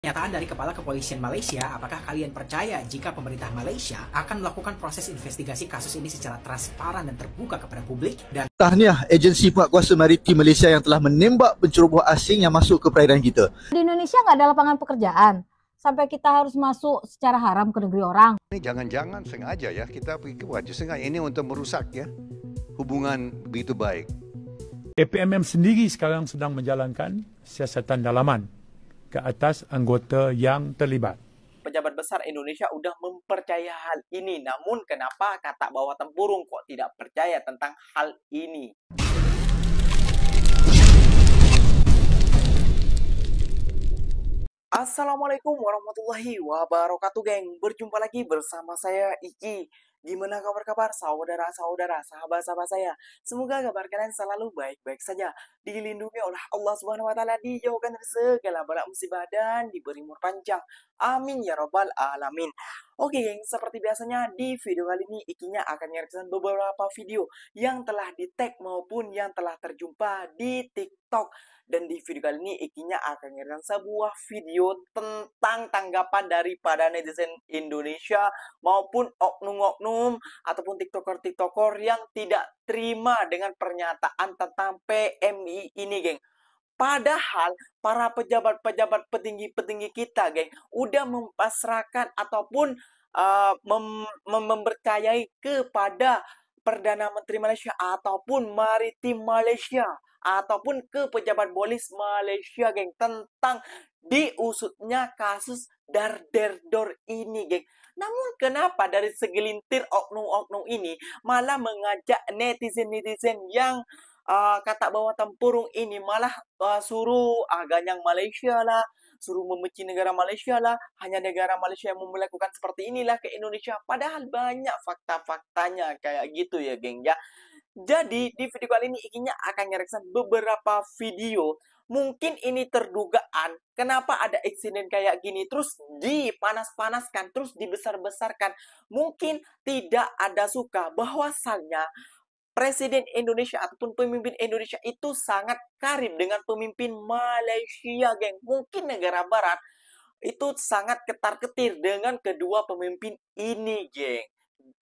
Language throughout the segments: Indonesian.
Pernyataan dari Kepala Kepolisian Malaysia, apakah kalian percaya jika pemerintah Malaysia akan melakukan proses investigasi kasus ini secara transparan dan terbuka kepada publik? Dan Tahniah agensi penguatkuasa maritim Malaysia yang telah menembak penceroboh asing yang masuk ke perairan kita. Di Indonesia nggak ada lapangan pekerjaan, sampai kita harus masuk secara haram ke negeri orang. Ini jangan-jangan sengaja ya, kita wajib sengaja ini untuk merusak ya hubungan begitu baik. APMM sendiri sekarang sedang menjalankan siasatan dalaman ke atas anggota yang terlibat. Pejabat besar Indonesia udah mempercaya hal ini, namun kenapa kata bawah tempurung kok tidak percaya tentang hal ini? Assalamualaikum warahmatullahi wabarakatuh, geng. Berjumpa lagi bersama saya Iki. Gimana kabar-kabar saudara-saudara, sahabat-sahabat saya? Semoga kabar kalian selalu baik-baik saja, dilindungi oleh Allah Subhanahu wa taala, dijauhkan dari segala bala musibah dan diberi umur panjang. Amin ya rabbal alamin. Oke, geng, seperti biasanya di video kali ini Ikinya akan mereaksikan beberapa video yang telah di-tag maupun yang telah terjumpa di TikTok. Dan di video kali ini Ikinya akan mereaksikan sebuah video tentang tanggapan daripada netizen Indonesia maupun oknum-oknum ataupun tiktoker-tiktoker yang tidak terima dengan pernyataan tentang PMI ini, geng. Padahal para pejabat-pejabat petinggi-petinggi kita, geng, udah mempasrahkan ataupun mempercayai kepada Perdana Menteri Malaysia ataupun Maritim Malaysia ataupun ke pejabat polis Malaysia, geng, tentang diusutnya kasus Darderdor ini, geng. Namun kenapa dari segelintir oknum-oknum ini malah mengajak netizen-netizen yang kata bawah tempurung ini malah suruh ganyang Malaysia lah, suruh membenci negara Malaysia lah, hanya negara Malaysia yang melakukan seperti inilah ke Indonesia, padahal banyak fakta-faktanya kayak gitu ya, geng, ya. Jadi di video kali ini Ikinya akan mereaksikan beberapa video. Mungkin ini terdugaan kenapa ada insiden kayak gini terus dipanas-panaskan, terus dibesar-besarkan. Mungkin tidak ada suka bahwasannya Presiden Indonesia ataupun pemimpin Indonesia itu sangat karib dengan pemimpin Malaysia, geng. Mungkin negara barat itu sangat ketar-ketir dengan kedua pemimpin ini, geng.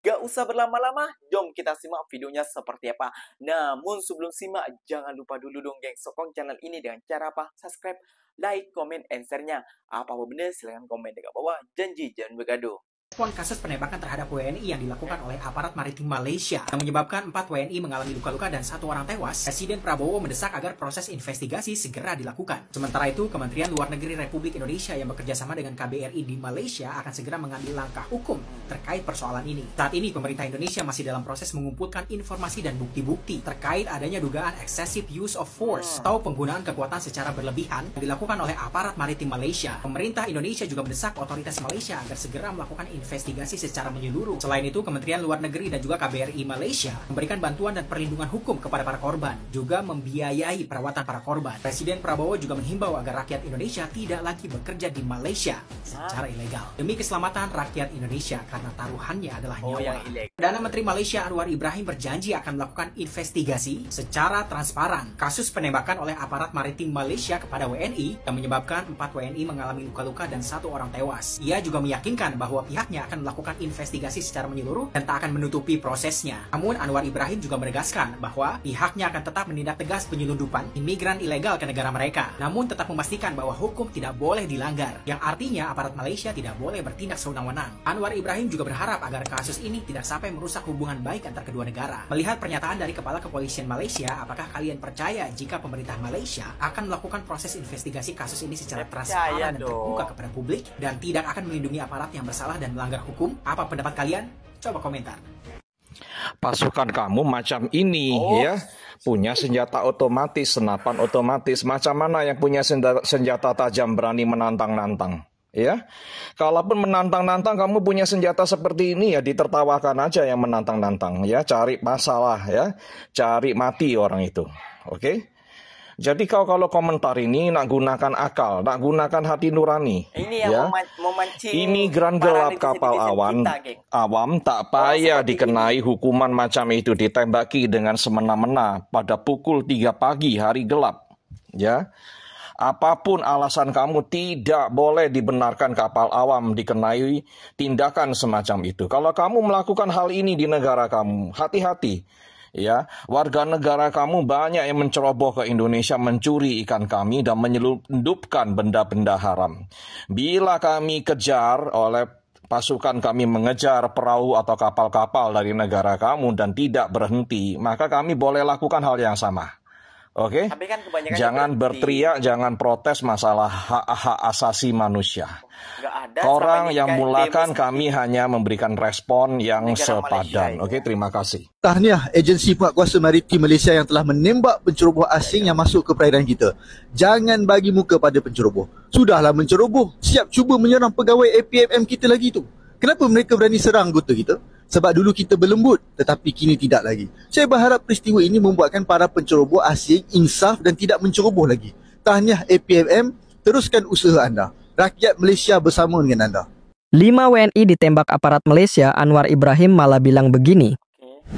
Gak usah berlama-lama, jom kita simak videonya seperti apa. Namun sebelum simak, jangan lupa dulu dong, geng, sokong channel ini dengan cara apa? Subscribe, like, comment, and share-nya. Apa-apa bener, silahkan komen di bawah. Janji, jangan bergaduh. respon kasus penembakan terhadap WNI yang dilakukan oleh aparat maritim Malaysia yang menyebabkan 4 WNI mengalami luka-luka dan 1 orang tewas, Presiden Prabowo mendesak agar proses investigasi segera dilakukan. Sementara itu, Kementerian Luar Negeri Republik Indonesia yang bekerjasama dengan KBRI di Malaysia akan segera mengambil langkah hukum terkait persoalan ini. Saat ini, pemerintah Indonesia masih dalam proses mengumpulkan informasi dan bukti-bukti terkait adanya dugaan excessive use of force atau penggunaan kekuatan secara berlebihan yang dilakukan oleh aparat maritim Malaysia. Pemerintah Indonesia juga mendesak otoritas Malaysia agar segera melakukan investigasi secara menyeluruh. Selain itu, Kementerian Luar Negeri dan juga KBRI Malaysia memberikan bantuan dan perlindungan hukum kepada para korban, juga membiayai perawatan para korban. Presiden Prabowo juga menghimbau agar rakyat Indonesia tidak lagi bekerja di Malaysia secara ilegal demi keselamatan rakyat Indonesia karena taruhannya adalah nyawa. Perdana Menteri Malaysia Anwar Ibrahim berjanji akan melakukan investigasi secara transparan kasus penembakan oleh aparat maritim Malaysia kepada WNI yang menyebabkan 4 WNI mengalami luka-luka dan 1 orang tewas. Ia juga meyakinkan bahwa pihaknya akan melakukan investigasi secara menyeluruh dan tak akan menutupi prosesnya. Namun Anwar Ibrahim juga menegaskan bahwa pihaknya akan tetap menindak tegas penyelundupan imigran ilegal ke negara mereka, namun tetap memastikan bahwa hukum tidak boleh dilanggar, yang artinya aparat Malaysia tidak boleh bertindak sewenang-wenang. Anwar Ibrahim juga berharap agar kasus ini tidak sampai merusak hubungan baik antar kedua negara. Melihat pernyataan dari Kepala Kepolisian Malaysia, apakah kalian percaya jika pemerintah Malaysia akan melakukan proses investigasi kasus ini secara transparan dan terbuka kepada publik dan tidak akan melindungi aparat yang bersalah dan melanggar hukum? Apa pendapat kalian? Coba komentar. Pasukan kamu macam ini ya, punya senjata otomatis, senapan otomatis. Macam mana yang punya senjata tajam berani menantang-nantang? Ya, kalaupun menantang-nantang kamu punya senjata seperti ini ya ditertawakan aja yang menantang-nantang ya, cari masalah ya, cari mati orang itu. Oke? Jadi kau kalau komentar ini nak gunakan akal, nak gunakan hati nurani. Ini yang ya. memancing. Ini gran gelap kapal awam tak payah dikenai hukuman macam itu, ditembaki dengan semena-mena pada pukul 3 pagi hari gelap. Ya. Apapun alasan kamu, tidak boleh dibenarkan kapal awam dikenai tindakan semacam itu. Kalau kamu melakukan hal ini di negara kamu, hati-hati. Ya, warga negara kamu banyak yang menceroboh ke Indonesia, mencuri ikan kami dan menyelundupkan benda-benda haram. Bila kami kejar oleh pasukan kami mengejar perahu atau kapal-kapal dari negara kamu dan tidak berhenti, maka kami boleh lakukan hal yang sama. Oke? Tapi kan kebanyakan Jangan berteriak, jangan protes masalah hak-hak asasi manusia. nggak ada Orang selama ini yang kayak mulakan demo kami hanya memberikan respon yang negara Malaysia sepadan. ini. Oke, terima kasih. Tahniah agensi penguatkuasa maritim Malaysia yang telah menembak penceroboh asing yang masuk ke perairan kita. Jangan bagi muka pada penceroboh. Sudahlah menceroboh, siap cuba menyerang pegawai APMM kita lagi tu. Kenapa mereka berani serang anggota kita? Sebab dulu kita berlembut, tetapi kini tidak lagi. Saya berharap peristiwa ini membuatkan para penceroboh asing insaf dan tidak menceroboh lagi. Tahniah APMM, teruskan usaha anda. Rakyat Malaysia bersama dengan anda. 5 WNI ditembak aparat Malaysia, Anwar Ibrahim malah bilang begini.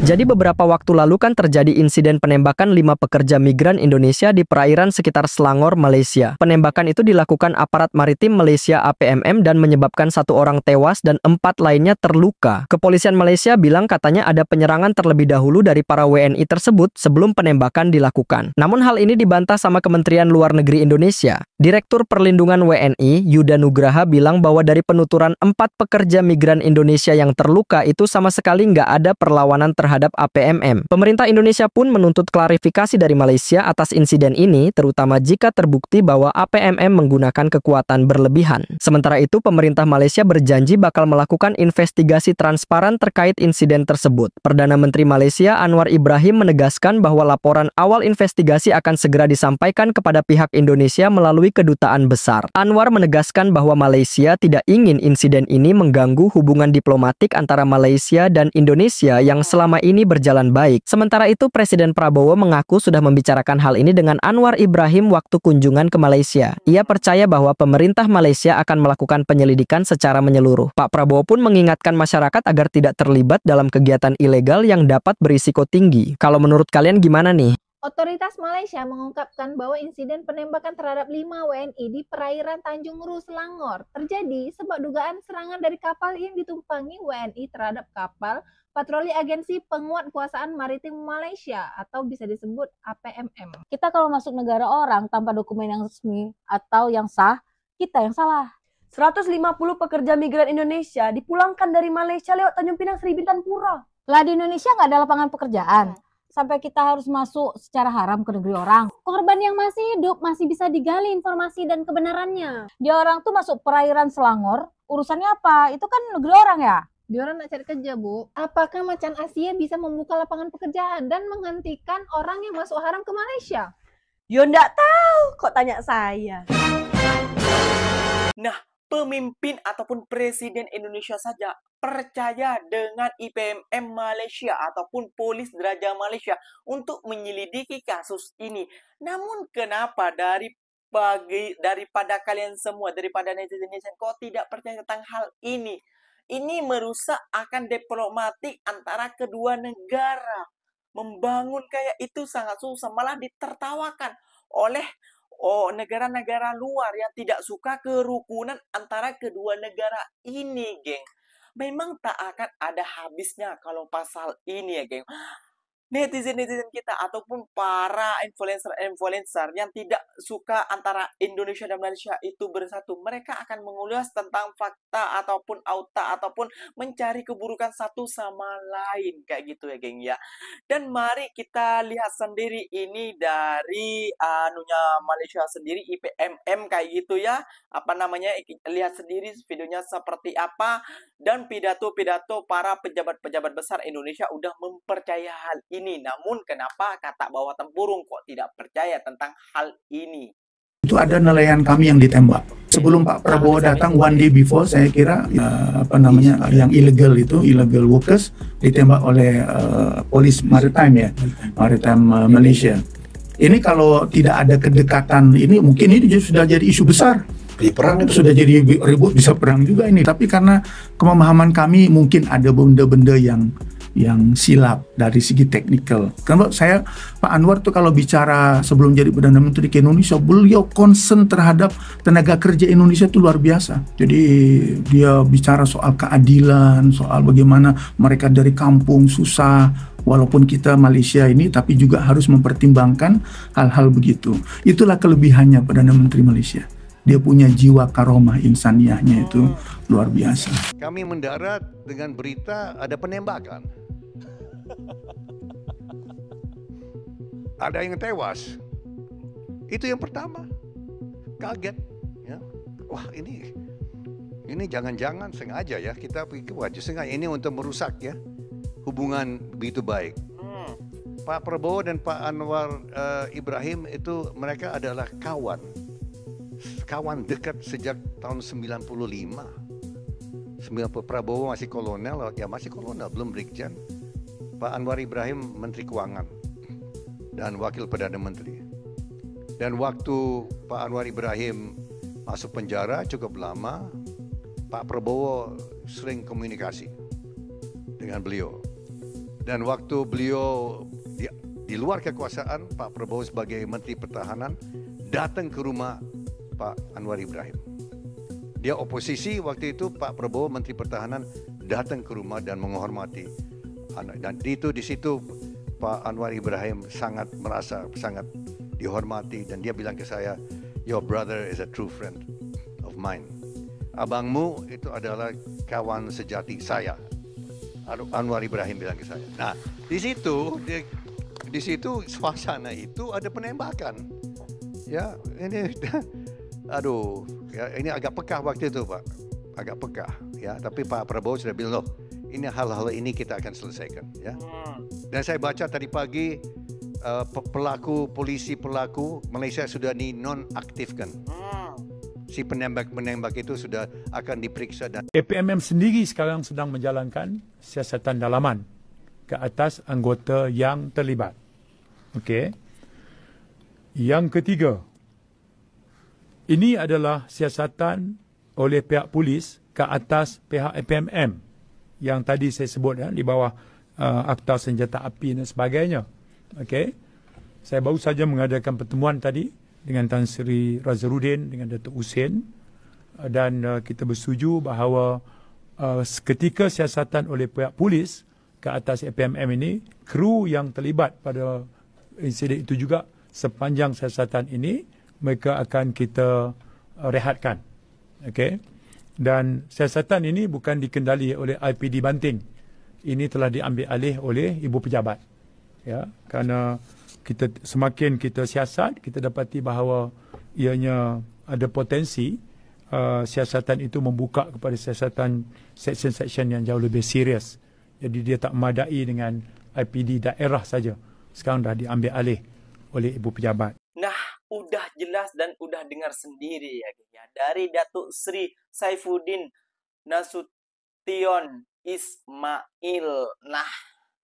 Jadi beberapa waktu lalu kan terjadi insiden penembakan 5 pekerja migran Indonesia di perairan sekitar Selangor, Malaysia. Penembakan itu dilakukan aparat maritim Malaysia APMM dan menyebabkan 1 orang tewas dan 4 lainnya terluka. Kepolisian Malaysia bilang katanya ada penyerangan terlebih dahulu dari para WNI tersebut sebelum penembakan dilakukan. Namun hal ini dibantah sama Kementerian Luar Negeri Indonesia. Direktur Perlindungan WNI, Yuda Nugraha bilang bahwa dari penuturan 4 pekerja migran Indonesia yang terluka itu sama sekali nggak ada perlawanan terhadap APMM. Pemerintah Indonesia pun menuntut klarifikasi dari Malaysia atas insiden ini, terutama jika terbukti bahwa APMM menggunakan kekuatan berlebihan. Sementara itu, pemerintah Malaysia berjanji bakal melakukan investigasi transparan terkait insiden tersebut. Perdana Menteri Malaysia Anwar Ibrahim menegaskan bahwa laporan awal investigasi akan segera disampaikan kepada pihak Indonesia melalui kedutaan besar. Anwar menegaskan bahwa Malaysia tidak ingin insiden ini mengganggu hubungan diplomatik antara Malaysia dan Indonesia yang selama ini berjalan baik. Sementara itu, Presiden Prabowo mengaku sudah membicarakan hal ini dengan Anwar Ibrahim waktu kunjungan ke Malaysia. Ia percaya bahwa pemerintah Malaysia akan melakukan penyelidikan secara menyeluruh. Pak Prabowo pun mengingatkan masyarakat agar tidak terlibat dalam kegiatan ilegal yang dapat berisiko tinggi. Kalau menurut kalian gimana nih? Otoritas Malaysia mengungkapkan bahwa insiden penembakan terhadap 5 WNI di perairan Tanjung Ru, Selangor terjadi sebab dugaan serangan dari kapal yang ditumpangi WNI terhadap kapal patroli Agensi Penguatkuasaan Maritim Malaysia atau bisa disebut APMM. Kita kalau masuk negara orang tanpa dokumen yang resmi atau yang sah, kita yang salah. 150 pekerja migran Indonesia dipulangkan dari Malaysia lewat Tanjung Pinang Sri Bintang Pura. Lah di Indonesia nggak ada lapangan pekerjaan. Sampai kita harus masuk secara haram ke negeri orang. Korban yang masih hidup masih bisa digali informasi dan kebenarannya. Dia orang tuh masuk perairan Selangor, urusannya apa? Itu kan negeri orang ya? Dia orang nak cari kerja, Bu. Apakah Macan Asia bisa membuka lapangan pekerjaan dan menghentikan orang yang masuk haram ke Malaysia? Yo ndak tahu, kok tanya saya. Nah, pemimpin ataupun presiden Indonesia saja percaya dengan IPMM Malaysia ataupun Polis Diraja Malaysia untuk menyelidiki kasus ini. Namun kenapa daripada kalian semua, daripada netizen kok tidak percaya tentang hal ini? Ini merusak akan diplomatik antara kedua negara. Membangun kayak itu sangat susah, malah ditertawakan oleh negara-negara luar yang tidak suka kerukunan antara kedua negara ini, geng. Memang tak akan ada habisnya kalau pasal ini ya, geng. Netizen-netizen kita ataupun para influencer yang tidak suka antara Indonesia dan Malaysia itu bersatu, mereka akan mengulas tentang fakta ataupun auta ataupun mencari keburukan satu sama lain kayak gitu ya, geng ya. Dan mari kita lihat sendiri ini dari Malaysia sendiri, IPMM kayak gitu ya. Lihat sendiri videonya seperti apa, dan pidato-pidato para pejabat-pejabat besar Indonesia udah mempercaya hal ini. Namun kenapa kata bawah tempurung kok tidak percaya tentang hal ini? Itu ada nelayan kami yang ditembak. Sebelum Pak Prabowo datang, one day before, saya kira yang illegal workers ditembak oleh polis maritime Malaysia. Ini kalau tidak ada kedekatan ini, mungkin ini sudah jadi isu besar. Perang itu sudah jadi ribut, bisa perang juga ini. Tapi karena pemahaman kami mungkin ada benda-benda yang silap dari segi teknikal. Karena saya Pak Anwar tuh kalau bicara sebelum jadi Perdana Menteri ke Indonesia, beliau concern terhadap tenaga kerja Indonesia itu luar biasa. Jadi dia bicara soal keadilan, soal bagaimana mereka dari kampung susah, walaupun kita Malaysia ini, tapi juga harus mempertimbangkan hal-hal begitu. Itulah kelebihannya Perdana Menteri Malaysia. Dia punya jiwa karomah insaniahnya itu luar biasa. Kami mendarat dengan berita ada penembakan. Ada yang tewas. Itu yang pertama. Kaget. Ya. Wah ini jangan-jangan sengaja ya. Kita pikir wajib sengaja. Ini untuk merusak ya hubungan begitu baik. Pak Prabowo dan Pak Anwar Ibrahim itu mereka adalah kawan dekat sejak tahun 95. Prabowo masih kolonel, belum brigjen. Pak Anwar Ibrahim Menteri Keuangan dan Wakil Perdana Menteri. Dan waktu Pak Anwar Ibrahim masuk penjara cukup lama, Pak Prabowo sering komunikasi dengan beliau. Dan waktu beliau di luar kekuasaan, Pak Prabowo sebagai Menteri Pertahanan datang ke rumah Pak Anwar Ibrahim. Dia oposisi waktu itu, Pak Prabowo Menteri Pertahanan datang ke rumah dan menghormati. Dan di situ Pak Anwar Ibrahim merasa sangat dihormati dan dia bilang ke saya, "Your brother is a true friend of mine." Abangmu itu adalah kawan sejati saya. Anwar Ibrahim bilang ke saya. Nah, di situ suasana itu ada penembakan. Ya, ini ini agak pekah waktu itu, Pak. Agak pekah, ya. Tapi Pak Prabowo sudah bilang, loh, ini hal-hal ini kita akan selesaikan, ya. Dan saya baca tadi pagi polisi pelaku Malaysia sudah dinonaktifkan. Si penembak itu sudah akan diperiksa dan APMM sendiri sekarang sedang menjalankan siasatan dalaman ke atas anggota yang terlibat. Okey. Yang ketiga, ini adalah siasatan oleh pihak polis ke atas pihak APMM yang tadi saya sebut di bawah Akta Senjata Api dan sebagainya. Okey. Saya baru saja mengadakan pertemuan tadi dengan Tan Sri Razarudin dengan Datuk Hussein dan kita bersetuju bahawa ketika siasatan oleh pihak polis ke atas APMM ini, kru yang terlibat pada insiden itu juga sepanjang siasatan ini mereka akan kita rehatkan. Okey. Dan siasatan ini bukan dikendali oleh IPD Banting. Ini telah diambil alih oleh ibu pejabat. Ya, kerana semakin kita siasat, kita dapati bahawa ianya ada potensi siasatan itu membuka kepada siasatan section-section yang jauh lebih serius. Jadi dia tak memadai dengan IPD daerah saja. Sekarang dah diambil alih oleh ibu pejabat. Nah, udah jelas dan udah dengar sendiri ya, geng ya. Dari Datuk Sri Saifuddin Nasution Ismail. Nah,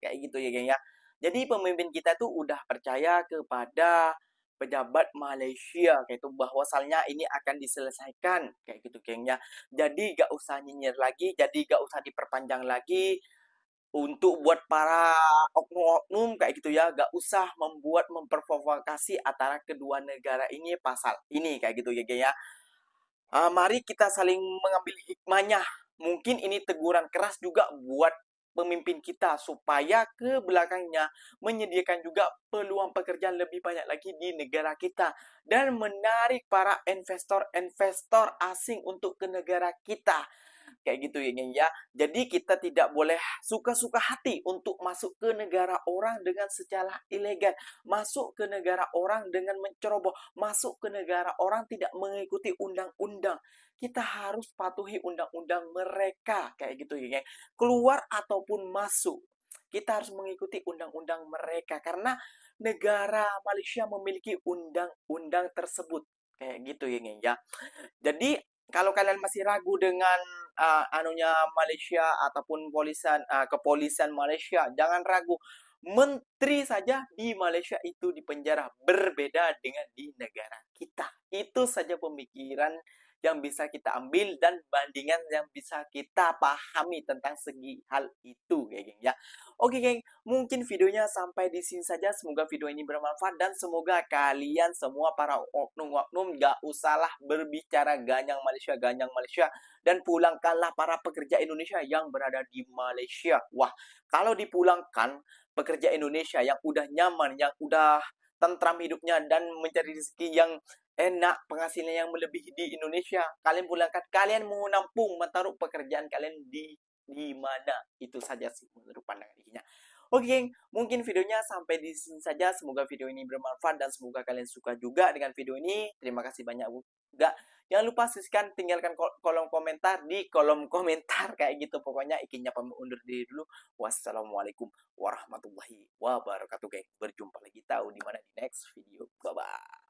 kayak gitu ya, geng ya. Jadi pemimpin kita tuh udah percaya kepada pejabat Malaysia kayak itu bahwasalnya ini akan diselesaikan kayak gitu, geng ya. Jadi gak usah nyinyir lagi, jadi gak usah diperpanjang lagi. Untuk buat para oknum-oknum kayak gitu ya, gak usah memprovokasi antara kedua negara ini pasal ini kayak gitu ya, geng ya. Mari kita saling mengambil hikmahnya. Mungkin ini teguran keras juga buat pemimpin kita supaya ke belakangnya menyediakan juga peluang pekerjaan lebih banyak lagi di negara kita dan menarik para investor asing untuk ke negara kita. Kayak gitu ya, geng ya. Jadi kita tidak boleh suka-suka hati untuk masuk ke negara orang dengan secara ilegal, masuk ke negara orang dengan menceroboh, masuk ke negara orang tidak mengikuti undang-undang. Kita harus patuhi undang-undang mereka kayak gitu ya, geng. Keluar ataupun masuk, kita harus mengikuti undang-undang mereka karena negara Malaysia memiliki undang-undang tersebut kayak gitu ya, geng ya. Jadi kalau kalian masih ragu dengan Malaysia ataupun kepolisian Malaysia, jangan ragu. Menteri saja di Malaysia itu dipenjara, berbeda dengan di negara kita. Itu saja pemikiran yang bisa kita ambil dan bandingan yang bisa kita pahami tentang segi hal itu ya geng ya. Oke geng, mungkin videonya sampai di sini saja. Semoga video ini bermanfaat dan semoga kalian semua para oknum-oknum gak usahlah berbicara ganyang Malaysia dan pulangkanlah para pekerja Indonesia yang berada di Malaysia. Wah, kalau dipulangkan pekerja Indonesia yang udah nyaman, yang udah tentram hidupnya dan mencari rezeki yang enak, penghasilan yang melebihi di Indonesia, kalian pulangkan, kalian mau nampung menaruh pekerjaan kalian di mana. Itu saja sih menurut pandangan ikinya. Oke geng, mungkin videonya sampai di sini saja. Semoga video ini bermanfaat dan semoga kalian suka juga dengan video ini. Terima kasih banyak juga. Jangan lupa sisihkan, tinggalkan kolom komentar di kolom komentar kayak gitu. Pokoknya ikinya pamit undur diri dulu. Wassalamualaikum warahmatullahi wabarakatuh geng. Berjumpa lagi tahu di mana di next video. Bye bye.